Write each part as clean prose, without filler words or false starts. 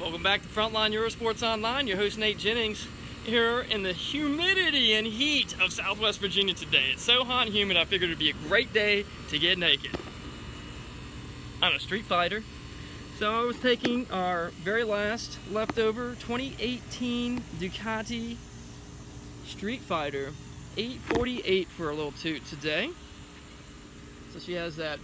Welcome back to Frontline Eurosports Online. Your host Nate Jennings here in the humidity and heat of Southwest Virginia today. It's so hot and humid, I figured it'd be a great day to get naked. I'm a Street Fighter. So I was taking our very last leftover 2018 Ducati Street Fighter 848 for a little toot today. So she has that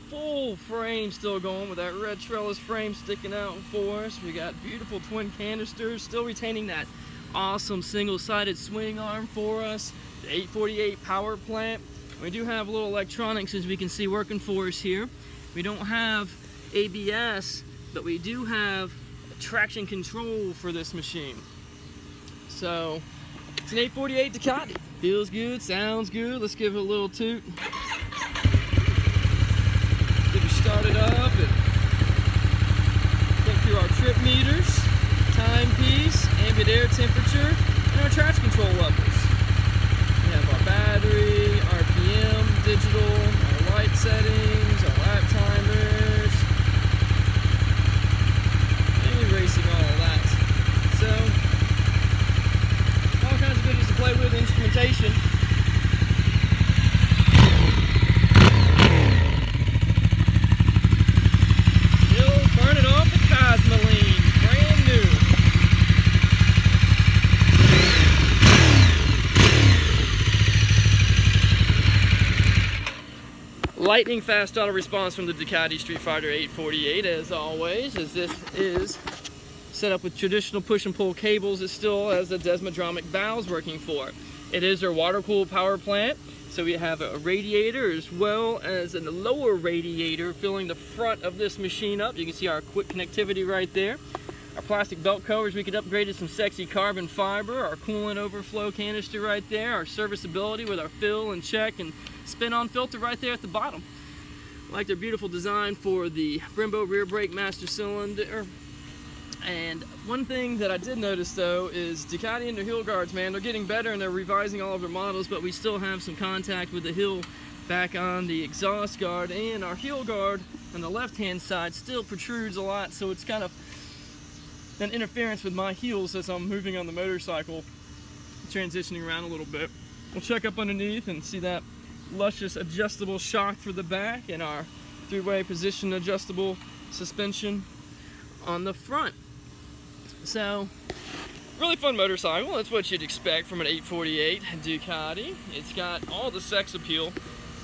full frame still going with that red trellis frame sticking out for us. We got beautiful twin canisters, still retaining that awesome single-sided swing arm for us. The 848 power plant. We do have a little electronics, as we can see, working for us here. We don't have ABS, but we do have traction control for this machine. So it's an 848 Ducati. Feels good, sounds good. Let's give it a little toot. Start it up and think through our trip meters, timepiece, ambient air temperature, and our traction control levels. We have our battery, RPM, digital, our light settings, our lap timers, and racing, all of that. So, all kinds of goodies to play with, instrumentation. Lightning fast auto response from the Ducati Street Fighter 848, as always, as this is set up with traditional push and pull cables. It still has the desmodromic valves working for it. It is our water-cooled power plant, so we have a radiator as well as a lower radiator filling the front of this machine up. You can see our quick connectivity right there. Our plastic belt covers, we could upgrade to some sexy carbon fiber. Our coolant overflow canister right there. Our serviceability with our fill and check and spin-on filter right there at the bottom. I like their beautiful design for the Brembo rear brake master cylinder. And one thing that I did notice though is Ducati and their heel guards, man, they're getting better and they're revising all of their models, but we still have some contact with the heel back on the exhaust guard, and our heel guard on the left-hand side still protrudes a lot, so it's kind of an interference with my heels as I'm moving on the motorcycle, transitioning around a little bit. We'll check up underneath and see that luscious adjustable shock for the back and our three-way position adjustable suspension on the front. So, really fun motorcycle. That's what you'd expect from an 848 Ducati. It's got all the sex appeal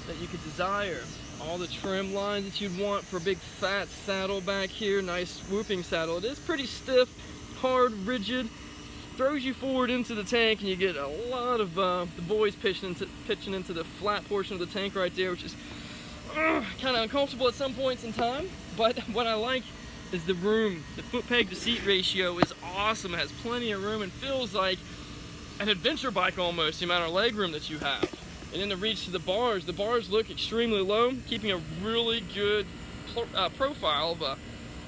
that you could desire. All the trim lines that you'd want for a big fat saddle back here. Nice swooping saddle. It is pretty stiff, hard, rigid. Throws you forward into the tank, and you get a lot of the boys pitching into the flat portion of the tank right there, which is kind of uncomfortable at some points in time. But what I like is the room. The foot peg to seat ratio is awesome. It has plenty of room and feels like an adventure bike almost, the amount of leg room that you have. And then the reach to the bars look extremely low, keeping a really good profile of a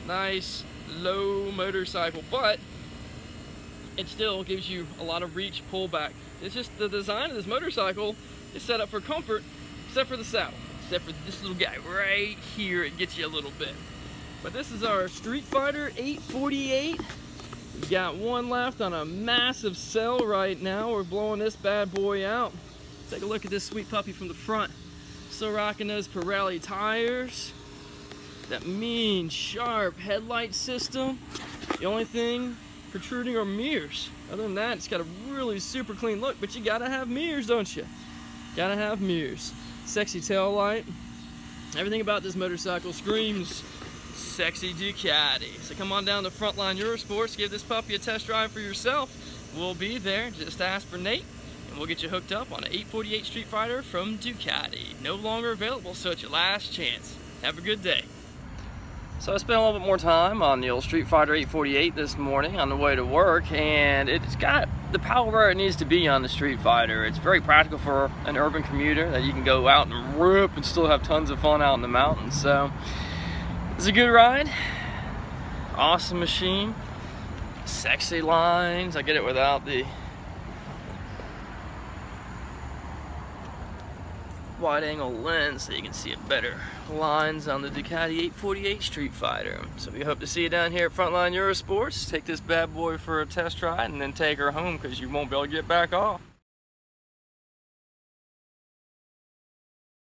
nice low motorcycle, but it still gives you a lot of reach pullback. It's just the design of this motorcycle is set up for comfort, except for the saddle. Except for this little guy right here, it gets you a little bit. But this is our Street Fighter 848. We got one left on a massive sell right now. We're blowing this bad boy out. Take a look at this sweet puppy from the front. Still rocking those Pirelli tires. That mean, sharp headlight system. The only thing protruding are mirrors. Other than that, it's got a really super clean look, but you gotta have mirrors, don't you? Gotta have mirrors. Sexy tail light. Everything about this motorcycle screams sexy Ducati. So come on down to Frontline Eurosports, give this puppy a test drive for yourself. We'll be there. Just ask for Nate, and we'll get you hooked up on an 848 Street Fighter from Ducati. No longer available, so it's your last chance. Have a good day. So I spent a little bit more time on the old Street Fighter 848 this morning on the way to work, and it's got the power where it needs to be on the Street Fighter. It's very practical for an urban commuter that you can go out and rip and still have tons of fun out in the mountains. So it's a good ride, awesome machine. Sexy lines. I get it without the wide angle lens so you can see it better. Lines on the Ducati 848 Street Fighter. So we hope to see you down here at Frontline Eurosports. Take this bad boy for a test ride and then take her home because you won't be able to get back off.